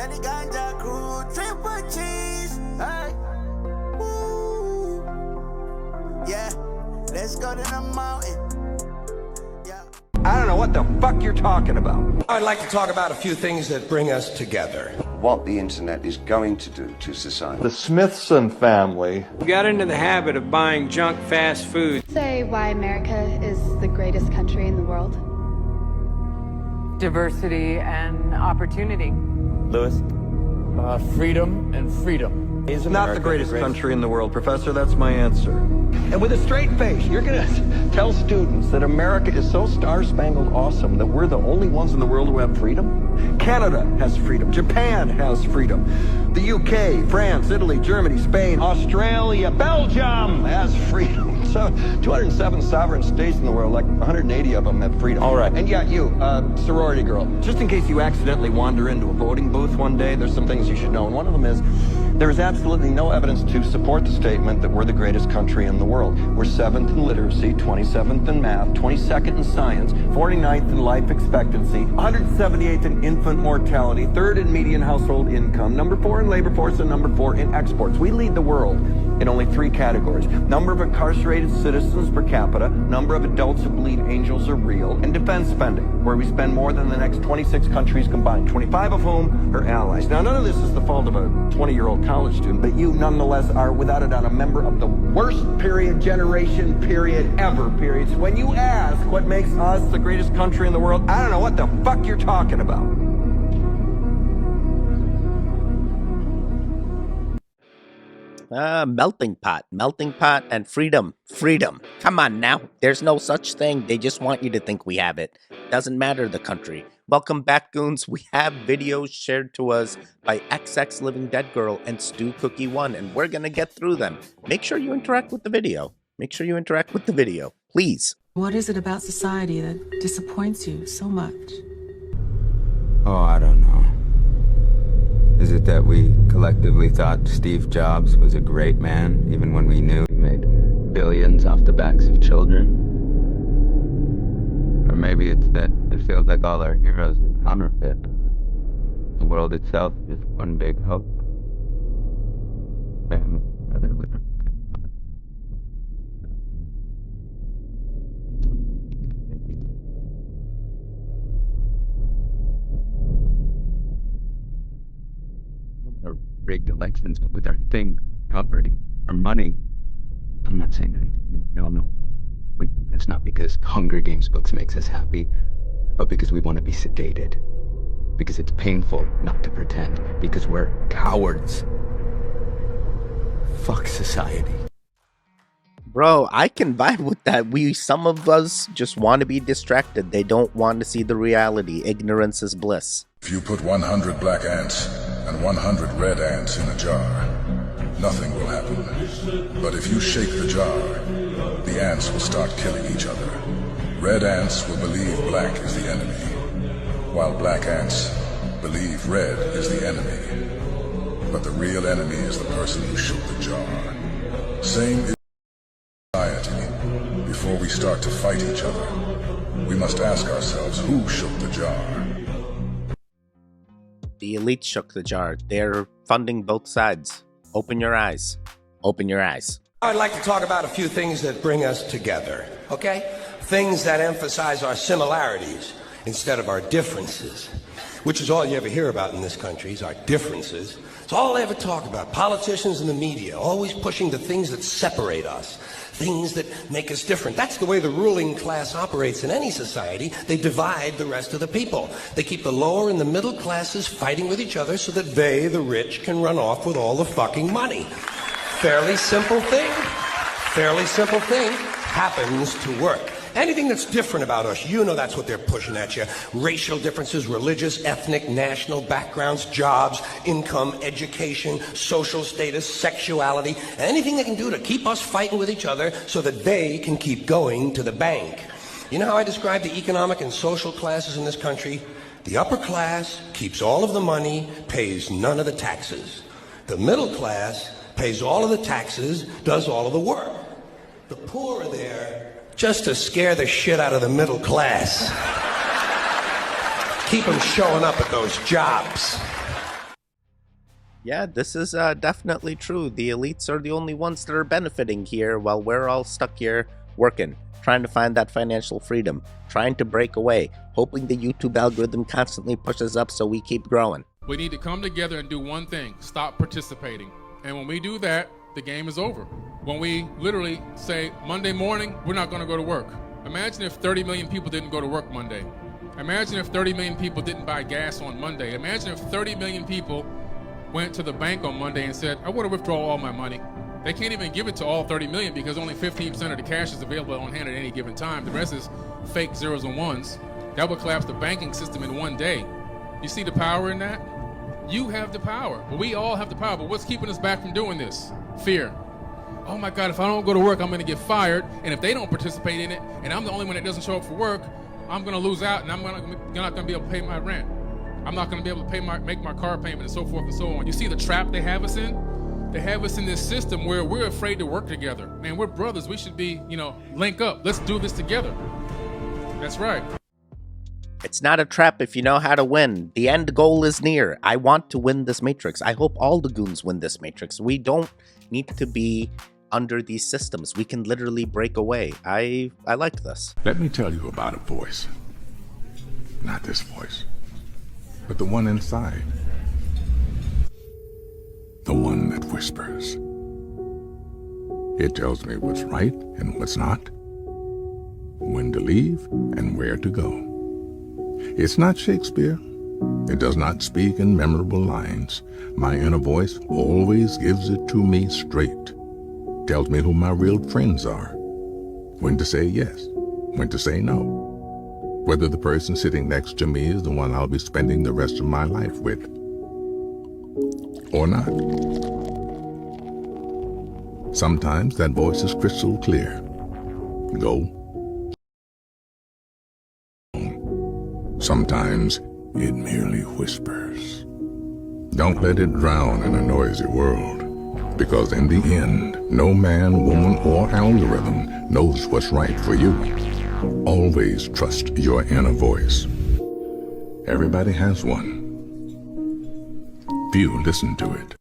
Danny Ganja crew, triple cheese. Hey. Woo. Yeah, let's go to the mountain. Yeah. I don't know what the fuck you're talking about. I'd like to talk about a few things that bring us together. What the internet is going to do to society. The Smithsonian family got into the habit of buying junk fast food. Say why America is the greatest country in the world. Diversity and opportunity. Lewis? Freedom and freedom. It's not the greatest country in the world, Professor. That's my answer. And with a straight face, you're going to tell students that America is so star-spangled awesome that we're the only ones in the world who have freedom? Canada has freedom. Japan has freedom. The UK, France, Italy, Germany, Spain, Australia, Belgium has freedom. So 207 sovereign states in the world, like 180 of them have freedom. All right. And yet you, sorority girl, just in case you accidentally wander into a voting booth one day, there's some things you should know. And one of them is, there is absolutely no evidence to support the statement that we're the greatest country in the world. We're 7th in literacy, 27th in math, 22nd in science, 49th in life expectancy, 178th in infant mortality, 3rd in median household income, number 4 in labor force, and number 4 in exports. We lead the world in only 3 categories: number of incarcerated citizens per capita, number of adults who believe angels are real, and defense spending, where we spend more than the next 26 countries combined, 25 of whom are allies. Now, none of this is the fault of a 20-year-old college student, but you nonetheless are, without a doubt, a member of the worst generation ever. So when you ask what makes us the greatest country in the world, I don't know what the fuck you're talking about. Melting pot and freedom. Come on now, there's no such thing. They just want you to think we have it. Doesn't matter the country. Welcome back, goons. We have videos shared to us by XX Living Dead Girl and Stu Cookie 1, and we're gonna get through them. Make sure you interact with the video. Please. What is it about society that disappoints you so much? Oh, I don't know. Is it that we collectively thought Steve Jobs was a great man, even when we knew he made billions off the backs of children? Or maybe it's that it feels like all our heroes are counterfeit. The world itself is one big hope. Man, rather with our rigged elections, but with our thing covered, our money. I'm not saying anything. We all know. It's not because Hunger Games books makes us happy, but because we want to be sedated. Because it's painful not to pretend. Because we're cowards. Fuck society. Bro, I can vibe with that. Some of us just want to be distracted. They don't want to see the reality. Ignorance is bliss. If you put 100 black ants and 100 red ants in a jar, nothing will happen. But if you shake the jar, the ants will start killing each other. Red ants will believe black is the enemy, while black ants believe red is the enemy. But the real enemy is the person who shook the jar. Same is society. Before we start to fight each other, we must ask ourselves who shook the jar. The elite shook the jar. They're funding both sides. Open your eyes. I'd like to talk about a few things that bring us together, okay? Things that emphasize our similarities instead of our differences, which is all you ever hear about in this country, is our differences. It's all they ever talk about. Politicians and the media, always pushing the things that separate us, things that make us different. That's the way the ruling class operates in any society. They divide the rest of the people. They keep the lower and the middle classes fighting with each other so that they, the rich, can run off with all the fucking money. Fairly simple thing, happens to work. Anything that's different about us, you know that's what they're pushing at you. Racial differences, religious, ethnic, national backgrounds, jobs, income, education, social status, sexuality, anything they can do to keep us fighting with each other so that they can keep going to the bank. You know how I describe the economic and social classes in this country? The upper class keeps all of the money, pays none of the taxes. The middle class pays all of the taxes, does all of the work. The poor are there just to scare the shit out of the middle class. Keep them showing up at those jobs. Yeah, this is definitely true. The elites are the only ones that are benefiting here while we're all stuck here working, trying to find that financial freedom, trying to break away, hoping the YouTube algorithm constantly pushes up so we keep growing. We need to come together and do one thing: stop participating. And when we do that, the game is over. When we literally say, Monday morning, we're not going to go to work. Imagine if 30 million people didn't go to work Monday. Imagine if 30 million people didn't buy gas on Monday. Imagine if 30 million people went to the bank on Monday and said, I want to withdraw all my money. They can't even give it to all 30 million because only 15% of the cash is available on hand at any given time. The rest is fake zeros and ones. That would collapse the banking system in one day. You see the power in that? You have the power. Well, we all have the power, but what's keeping us back from doing this? Fear. Oh my God, if I don't go to work, I'm gonna get fired. And if they don't participate in it, and I'm the only one that doesn't show up for work, I'm gonna lose out and I'm not gonna be able to pay my rent. I'm not going to be able to make my car payment and so forth and so on. You see the trap they have us in? They have us in this system where we're afraid to work together. Man, we're brothers. We should be, link up. Let's do this together. That's right. It's not a trap if you know how to win. The end goal is near. I want to win this matrix. I hope all the goons win this matrix. We don't need to be under these systems. We can literally break away. I like this. Let me tell you about a voice. Not this voice, but the one inside. The one that whispers. It tells me what's right and what's not, when to leave and where to go. It's not Shakespeare. It does not speak in memorable lines. My inner voice always gives it to me straight. Tells me who my real friends are, when to say yes, when to say no, whether the person sitting next to me is the one I'll be spending the rest of my life with, or not. Sometimes that voice is crystal clear. Go. Sometimes it merely whispers. Don't let it drown in a noisy world, because in the end, no man, woman, or algorithm knows what's right for you. Always trust your inner voice. Everybody has one. Few listen to it.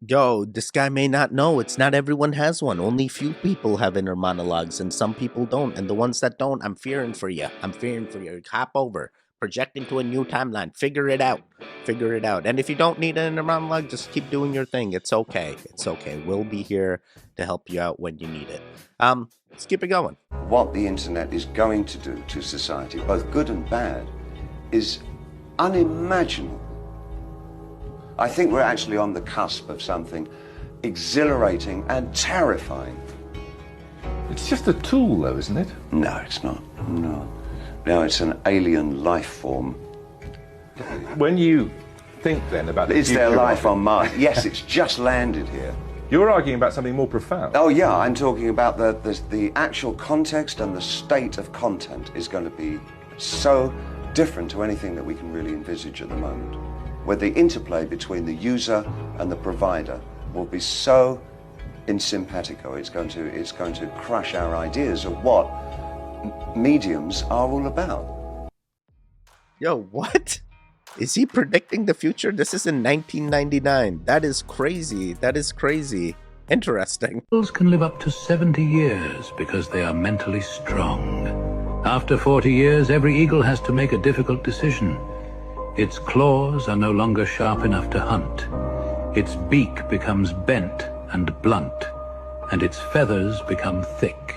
Yo, this guy may not know. It's not everyone has one. Only few people have inner monologues, and some people don't. And the ones that don't, I'm fearing for you. I'm fearing for you. Hop over. Project into a new timeline. Figure it out. Figure it out. And if you don't need an inner monologue, just keep doing your thing. It's okay. It's okay. We'll be here to help you out when you need it. Let's keep it going. What the internet is going to do to society, both good and bad, is unimaginable. I think we're actually on the cusp of something exhilarating and terrifying. It's just a tool, though, isn't it? No, it's not. No. No, it's an alien life form. When you think, then, about the Is there future life of it, on Mars? Yes, it's just landed here. You're arguing about something more profound. Oh, yeah, I'm talking about the actual context and the state of content is going to be so different to anything that we can really envisage at the moment, where the interplay between the user and the provider will be so in simpatico. It's going to crush our ideas of what mediums are all about. Yo, what? Is he predicting the future? This is in 1999. That is crazy. That is crazy. Interesting. Eagles can live up to 70 years because they are mentally strong. After 40 years, every eagle has to make a difficult decision. Its claws are no longer sharp enough to hunt. Its beak becomes bent and blunt, and its feathers become thick.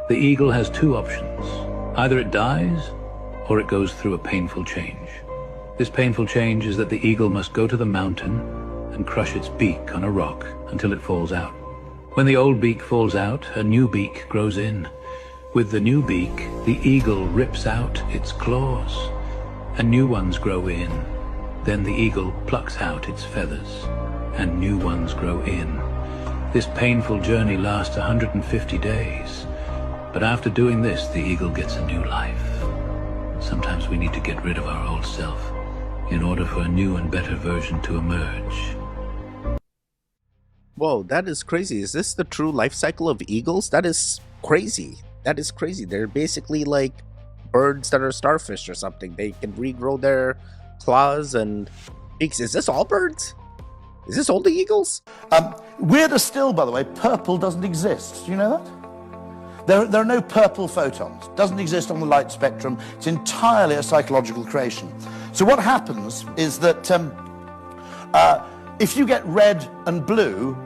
The eagle has two options. Either it dies, or it goes through a painful change. This painful change is that the eagle must go to the mountain and crush its beak on a rock until it falls out. When the old beak falls out, a new beak grows in. With the new beak, the eagle rips out its claws, and new ones grow in. Then the eagle plucks out its feathers, and new ones grow in. This painful journey lasts 150 days. But after doing this, the eagle gets a new life. Sometimes we need to get rid of our old self in order for a new and better version to emerge. Whoa, that is crazy. Is this the true life cycle of eagles? That is crazy. That is crazy. They're basically like birds that are starfish or something. They can regrow their claws and beaks. Is this all birds? Is this all the Eagles? Weirder still, by the way, purple doesn't exist. Do you know that? There are no purple photons. Doesn't exist on the light spectrum. It's entirely a psychological creation. So what happens is that if you get red and blue,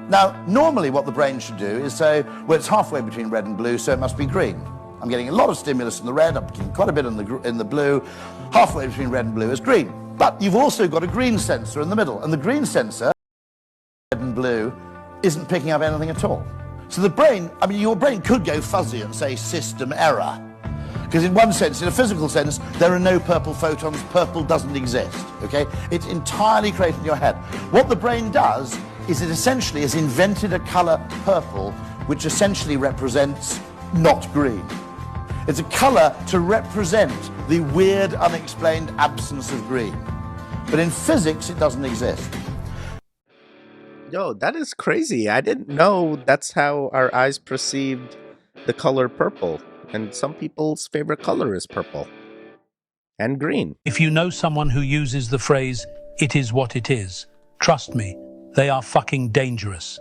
now normally what the brain should do is say, well, it's halfway between red and blue, so it must be green. I'm getting a lot of stimulus in the red, I'm getting quite a bit in the blue. Halfway between red and blue is green. But you've also got a green sensor in the middle, and the green sensor, red and blue, isn't picking up anything at all. So the brain, I mean, your brain could go fuzzy and say system error. Because in one sense, in a physical sense, there are no purple photons, purple doesn't exist, okay? It's entirely created in your head. What the brain does is it essentially has invented a color purple, which essentially represents not green. It's a color to represent the weird, unexplained absence of green. But in physics, it doesn't exist. Yo, that is crazy. I didn't know that's how our eyes perceived the color purple. And some people's favorite color is purple. And green. If you know someone who uses the phrase, "it is what it is," trust me, they are fucking dangerous.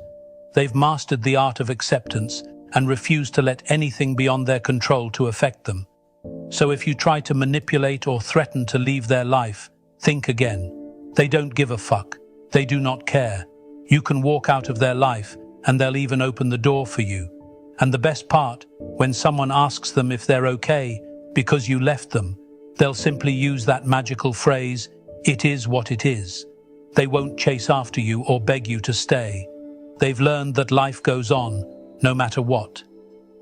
They've mastered the art of acceptance and refuse to let anything beyond their control to affect them. So if you try to manipulate or threaten to leave their life, think again. They don't give a fuck. They do not care. You can walk out of their life and they'll even open the door for you. And the best part, when someone asks them if they're okay because you left them, they'll simply use that magical phrase, "it is what it is." They won't chase after you or beg you to stay. They've learned that life goes on, no matter what.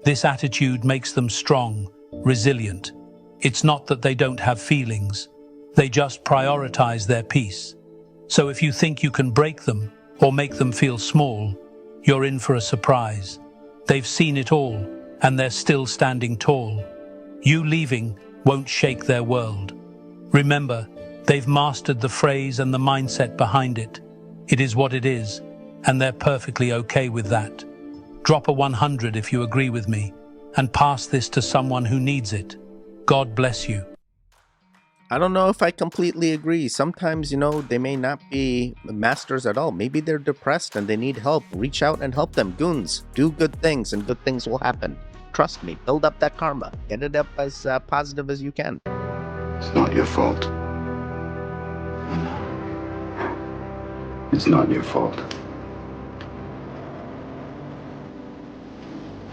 This attitude makes them strong, resilient. It's not that they don't have feelings. They just prioritize their peace. So if you think you can break them or make them feel small, you're in for a surprise. They've seen it all, and they're still standing tall. You leaving won't shake their world. Remember, they've mastered the phrase and the mindset behind it. It is what it is, and they're perfectly okay with that. Drop a 100 if you agree with me, and pass this to someone who needs it. God bless you. I don't know if I completely agree. Sometimes, they may not be masters at all. Maybe they're depressed and they need help. Reach out and help them. Goons, do good things and good things will happen. Trust me, build up that karma. Get it up as positive as you can. It's not your fault. It's not your fault.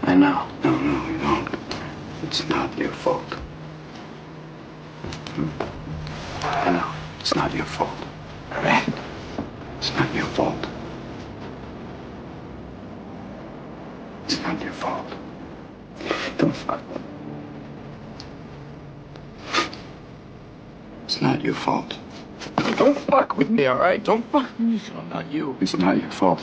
I know. No, you don't. It's not your fault. I know. It's not your fault. All right? It's not your fault. It's not your fault. Don't fuck with me. It's not your fault. Don't fuck with me, all right? Don't fuck with me. No, not you. It's not your fault.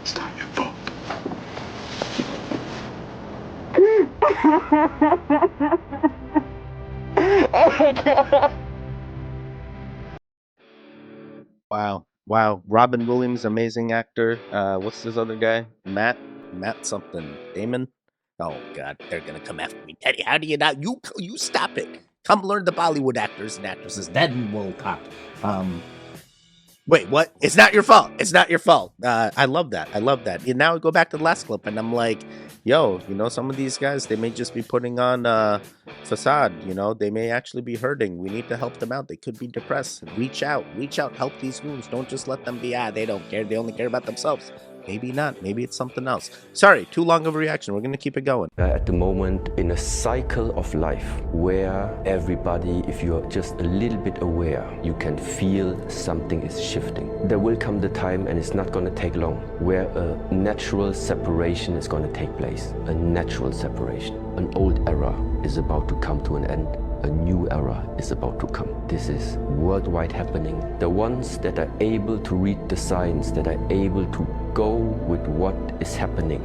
It's not your fault. Oh my God. Wow. Robin Williams, amazing actor. What's this other guy? Matt something. Damon? Oh God, they're gonna come after me. Teddy, how do you not? You stop it. Come learn the Bollywood actors and actresses. Then we'll talk. Wait, what? It's not your fault. It's not your fault. I love that. And now I go back to the last clip and I'm like, yo, some of these guys, they may just be putting on a facade. They may actually be hurting. We need to help them out. They could be depressed. Reach out, help these goons. Don't just let them be, they don't care. They only care about themselves. Maybe not. Maybe it's something else. Sorry, too long of a reaction. We're going to keep it going. At the moment, in a cycle of life where everybody, if you're just a little bit aware, you can feel something is shifting. There will come the time, and it's not going to take long, where a natural separation is going to take place. A natural separation. An old era is about to come to an end. A new era is about to come. This is worldwide happening. The ones that are able to read the signs, that are able to go with what is happening,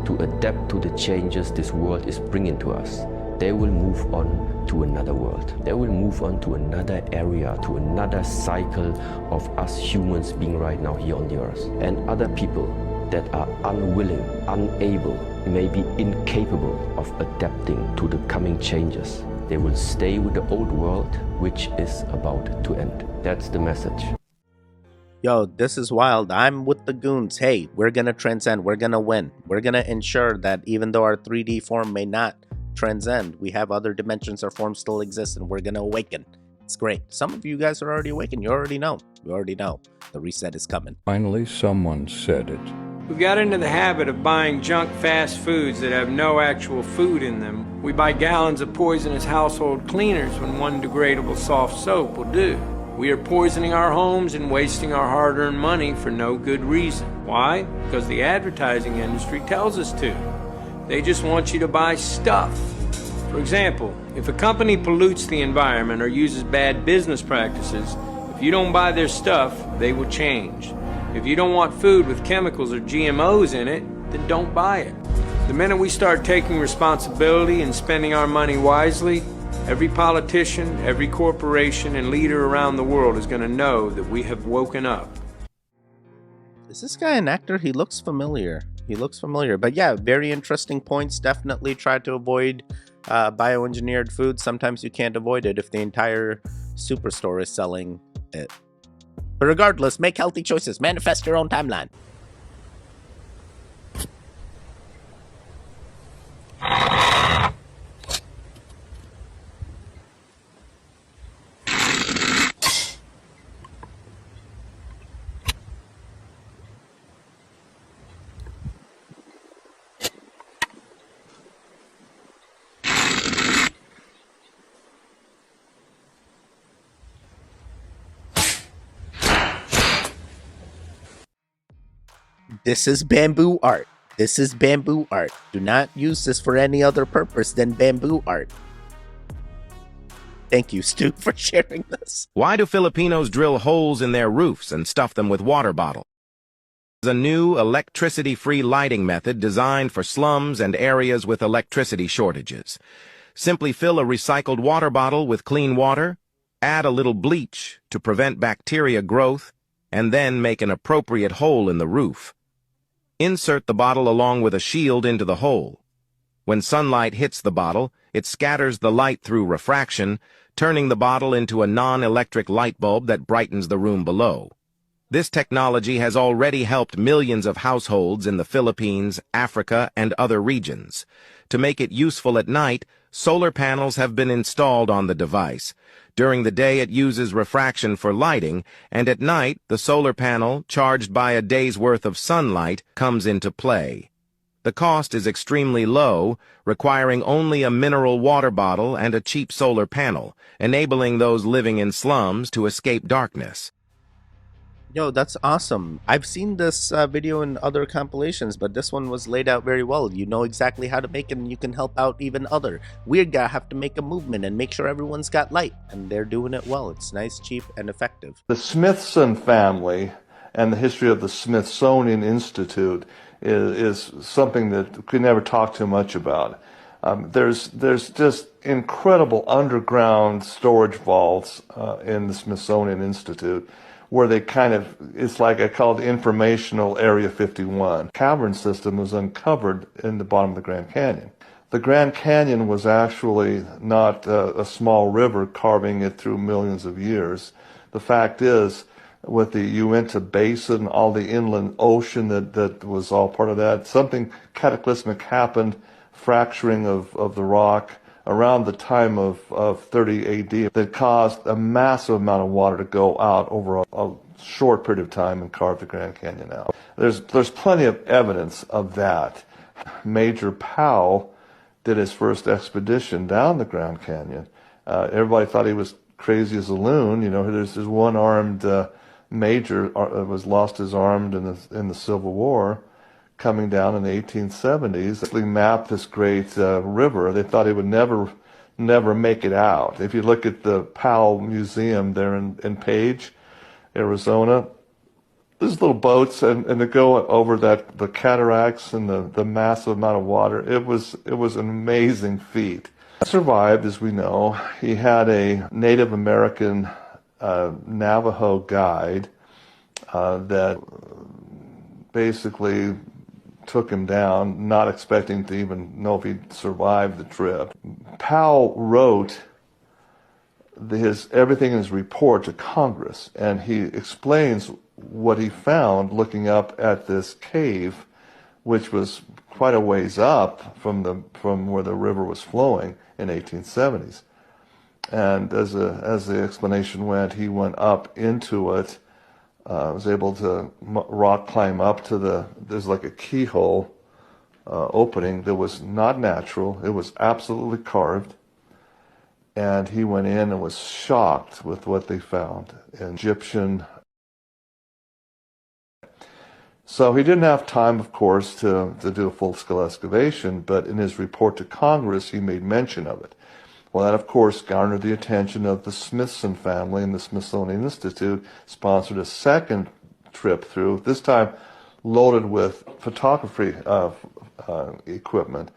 to adapt to the changes this world is bringing to us, they will move on to another world. They will move on to another area, to another cycle of us humans being right now here on the earth. And other people that are unwilling, unable, maybe incapable of adapting to the coming changes. They will stay with the old world, which is about to end. That's the message. Yo, this is wild. I'm with the goons. Hey, we're gonna transcend. We're gonna win. We're gonna ensure that even though our 3D form may not transcend, we have other dimensions or forms still exist, and we're gonna awaken. It's great. Some of you guys are already awakened. You already know. You already know. The reset is coming. Finally, someone said it. We've got into the habit of buying junk fast foods that have no actual food in them. We buy gallons of poisonous household cleaners when one degradable soft soap will do. We are poisoning our homes and wasting our hard-earned money for no good reason. Why? Because the advertising industry tells us to. They just want you to buy stuff. For example, if a company pollutes the environment or uses bad business practices, if you don't buy their stuff, they will change. If you don't want food with chemicals or GMOs in it, then don't buy it. The minute we start taking responsibility and spending our money wisely, every politician, every corporation, and leader around the world is going to know that we have woken up. Is this guy an actor? He looks familiar. He looks familiar. But yeah, very interesting points. Definitely try to avoid bioengineered food. Sometimes you can't avoid it if the entire superstore is selling it. But regardless, make healthy choices. Manifest your own timeline. This is bamboo art. This is bamboo art. Do not use this for any other purpose than bamboo art. Thank you, Stu, for sharing this. Why do Filipinos drill holes in their roofs and stuff them with water bottles? It's a new electricity-free lighting method designed for slums and areas with electricity shortages. Simply fill a recycled water bottle with clean water, add a little bleach to prevent bacteria growth, and then make an appropriate hole in the roof. Insert the bottle along with a shield into the hole. When sunlight hits the bottle, it scatters the light through refraction, turning the bottle into a non-electric light bulb that brightens the room below. This technology has already helped millions of households in the Philippines, Africa, and other regions. To make it useful at night, solar panels have been installed on the device. During the day, it uses refraction for lighting, and at night, the solar panel, charged by a day's worth of sunlight, comes into play. The cost is extremely low, requiring only a mineral water bottle and a cheap solar panel, enabling those living in slums to escape darkness. Yo, that's awesome. I've seen this video in other compilations, but this one was laid out very well. You know exactly how to make it, and you can help out even other. Weird guy have to make a movement and make sure everyone's got light, and they're doing it well. It's nice, cheap, and effective. The Smithson family and the history of the Smithsonian Institute is something that we never talk too much about. There's just incredible underground storage vaults in the Smithsonian Institute, where they it's like I call it informational Area 51. Cavern system was uncovered in the bottom of the Grand Canyon. The Grand Canyon was actually not a small river carving it through millions of years. The fact is, with the Uinta Basin, all the inland ocean that was all part of that, something cataclysmic happened, fracturing of the rock around the time of 30 AD that caused a massive amount of water to go out over a short period of time and carve the Grand Canyon out. There's plenty of evidence of that. Major Powell did his first expedition down the Grand Canyon. Everybody thought he was crazy as a loon. You know, there's this one-armed major was lost his arm in the Civil War, coming down in the 1870s. They mapped this great river. They thought he would never make it out. If you look at the Powell Museum there in Page, Arizona, there's little boats and they go over the cataracts and the massive amount of water. It was an amazing feat. He survived, as we know. He had a Native American Navajo guide that basically took him down, not expecting to even know if he'd survived the trip. Powell wrote everything in his report to Congress, and he explains what he found looking up at this cave, which was quite a ways up from where the river was flowing in 1870s. And as the explanation went, he went up into it, was able to rock climb up to there's like a keyhole opening that was not natural. It was absolutely carved. And he went in and was shocked with what they found. An Egyptian. So he didn't have time, of course, to do a full-scale excavation, but in his report to Congress, he made mention of it. Well, that, of course, garnered the attention of the Smithson family, and the Smithsonian Institute sponsored a second trip through, this time loaded with photography equipment,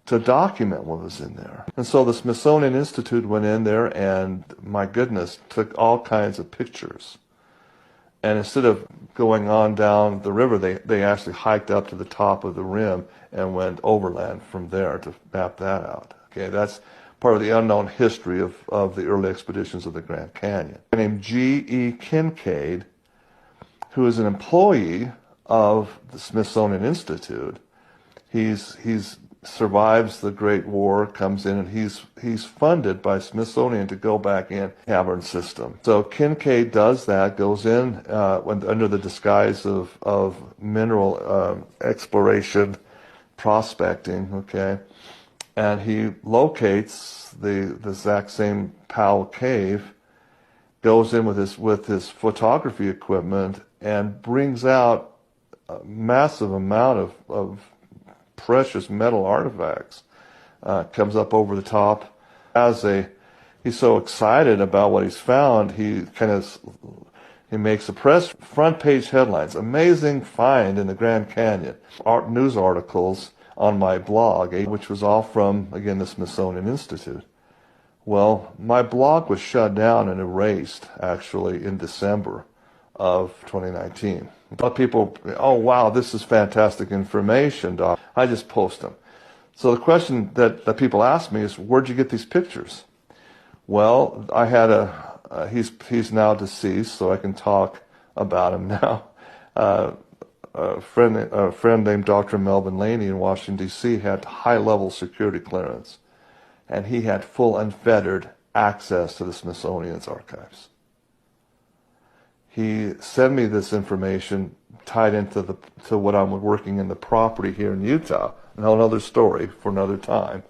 to document what was in there. And so the Smithsonian Institute went in there and, my goodness, took all kinds of pictures. And instead of going on down the river, they actually hiked up to the top of the rim and went overland from there to map that out. Okay, that's part of the unknown history of the early expeditions of the Grand Canyon. A guy named G.E. Kincaid, who is an employee of the Smithsonian Institute, he's survives the Great War, comes in, and he's funded by Smithsonian to go back in cavern system. So Kincaid does that, goes in under the disguise of mineral exploration, prospecting, okay, and he locates the exact same Powell cave, goes in with his photography equipment, and brings out a massive amount of precious metal artifacts. Comes up over the top. He's so excited about what he's found, he makes a front page headlines. Amazing find in the Grand Canyon. News articles on my blog, which was all from, again, the Smithsonian Institute. Well, my blog was shut down and erased, actually, in December of 2019. A lot of people, oh, wow, this is fantastic information, Doc. I just post them. So the question that people ask me is, where'd you get these pictures? Well, I had he's now deceased, so I can talk about him now. A friend named Dr. Melvin Laney in Washington, D.C. had high-level security clearance, and he had full unfettered access to the Smithsonian's archives. He sent me this information tied into what I'm working in the property here in Utah. Another story for another time.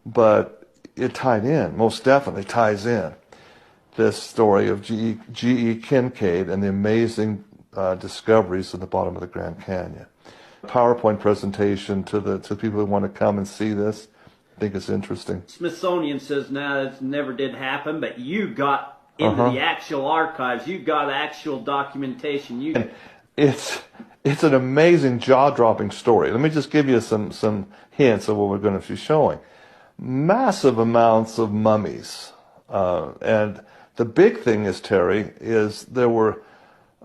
But it tied in, most definitely ties in, this story of G.E. Kincaid and the amazing discoveries at the bottom of the Grand Canyon. PowerPoint presentation to people who want to come and see this. I think it's interesting. Smithsonian says now it never did happen, but you got into the actual archives. You got actual documentation. It's an amazing, jaw-dropping story. Let me just give you some hints of what we're going to be showing. Massive amounts of mummies. And the big thing is, Terry, is there were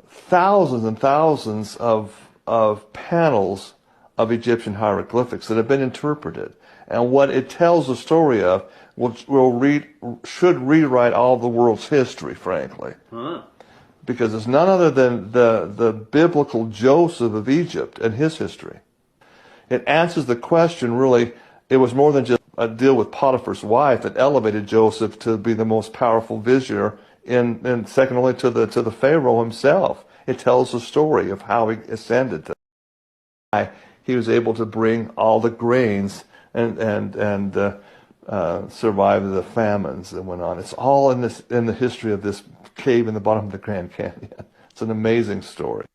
thousands and thousands of panels of Egyptian hieroglyphics that have been interpreted. And what it tells the story of should rewrite all of the world's history, frankly. Because it's none other than the biblical Joseph of Egypt and his history. It answers the question, really, it was more than just a deal with Potiphar's wife that elevated Joseph to be the most powerful vizier, and second only to the Pharaoh himself. It tells the story of how he ascended to why he was able to bring all the grains and survive the famines that went on. It's all in the history of this cave in the bottom of the Grand Canyon. It's an amazing story.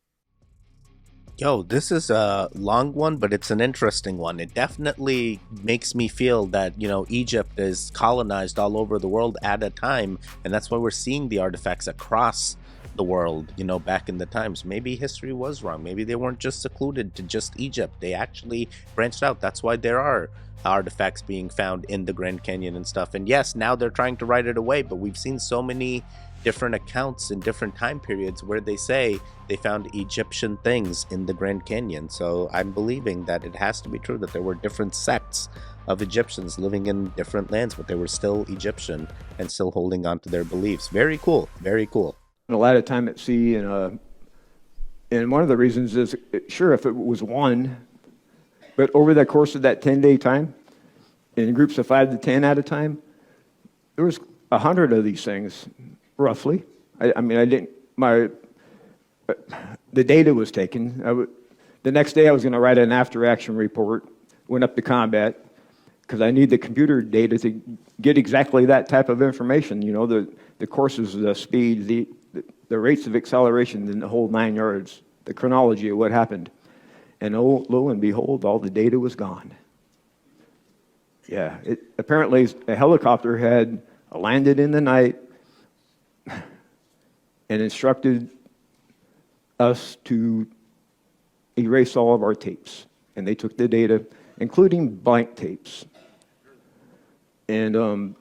Yo, this is a long one, but it's an interesting one. It definitely makes me feel that, Egypt is colonized all over the world at a time, and that's why we're seeing the artifacts across the world, back in the times. Maybe history was wrong. Maybe they weren't just secluded to just Egypt. They actually branched out. That's why there are artifacts being found in the Grand Canyon and stuff. And yes, now they're trying to write it away, but we've seen so many different accounts in different time periods where they say they found Egyptian things in the Grand Canyon. So I'm believing that it has to be true that there were different sects of Egyptians living in different lands, but they were still Egyptian and still holding on to their beliefs. Very cool. Very cool. A lot of time at sea, and one of the reasons is, sure, if it was one, but over the course of that 10-day time, in groups of 5 to 10 at a time, there was 100 of these things, roughly. The data was taken. The next day I was going to write an after-action report, went up to combat, because I need the computer data to get exactly that type of information, you know, the courses, the speed, the rates of acceleration in the whole 9 yards, the chronology of what happened. And lo and behold, all the data was gone. Yeah, apparently a helicopter had landed in the night and instructed us to erase all of our tapes. And they took the data, including blank tapes. And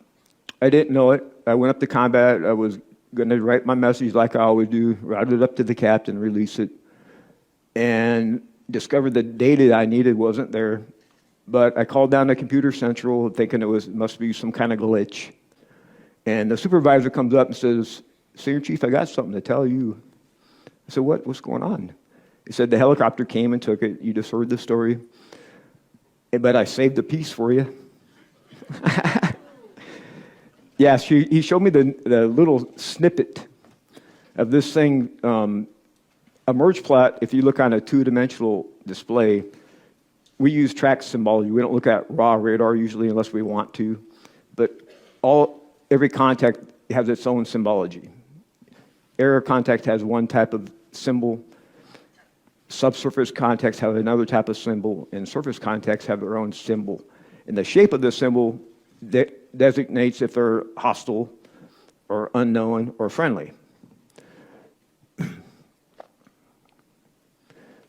I didn't know it. I went up to combat. I was going to write my message like I always do, route it up to the captain, release it, and discovered the data that I needed wasn't there. But I called down to Computer Central thinking must be some kind of glitch. And the supervisor comes up and says, "Senior Chief, I got something to tell you." I said, What's going on? He said, "The helicopter came and took it. You just heard the story. But I saved a piece for you." Yeah, he showed me the little snippet of this thing. A merge plot, if you look on a two-dimensional display, we use track symbology. We don't look at raw radar usually unless we want to. But every contact has its own symbology. Air contact has one type of symbol. Subsurface contacts have another type of symbol, and surface contacts have their own symbol. And the shape of the symbol designates if they're hostile or unknown or friendly.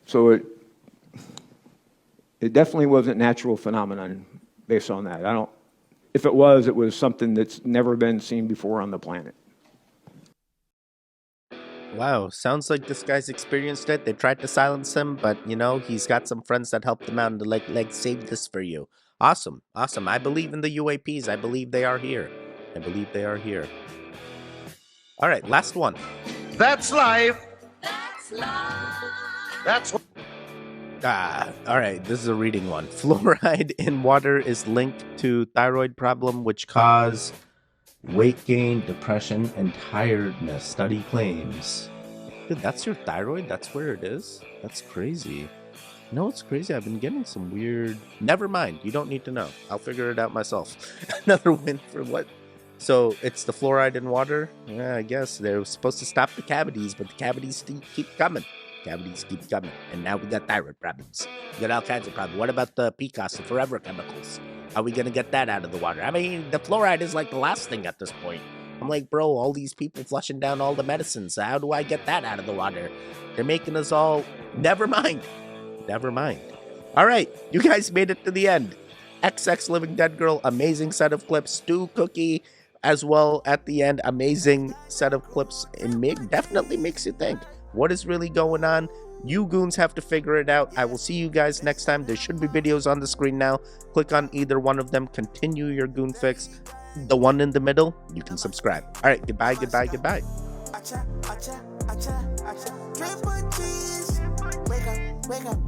So it definitely wasn't natural phenomenon based on that. If it was something that's never been seen before on the planet. Wow, sounds like this guy's experienced it. They tried to silence him, but, you know, he's got some friends that helped him out and they're like, save this for you. Awesome, awesome. I believe in the UAPs. I believe they are here. All right, last one. That's life. That's life. That's what. All right, this is a reading one. Fluoride in water is linked to thyroid problem, which cause weight gain, depression, and tiredness. Study claims. Dude, that's your thyroid? That's where it is? That's crazy. No, it's crazy. I've been getting some weird... Never mind. You don't need to know. I'll figure it out myself. Another win for what? So, it's the fluoride in water? Yeah, I guess. They're supposed to stop the cavities, but the cavities keep coming. And now we got thyroid problems. We got all kinds of problems. What about the PCOS, the forever chemicals? How are we going to get that out of the water? I mean, the fluoride is like the last thing at this point. I'm like, bro, all these people flushing down all the medicines. How do I get that out of the water? They're making us all... Never mind. All right, you guys made it to the end. XX Living Dead Girl, amazing set of clips. Stu Cookie as well at the end, amazing set of clips. It definitely makes you think, what is really going on? You goons have to figure it out. I will see you guys next time. There should be videos on the screen now. Click on either one of them. Continue your goon fix. The one in the middle, you can subscribe. All right, goodbye. Wake up.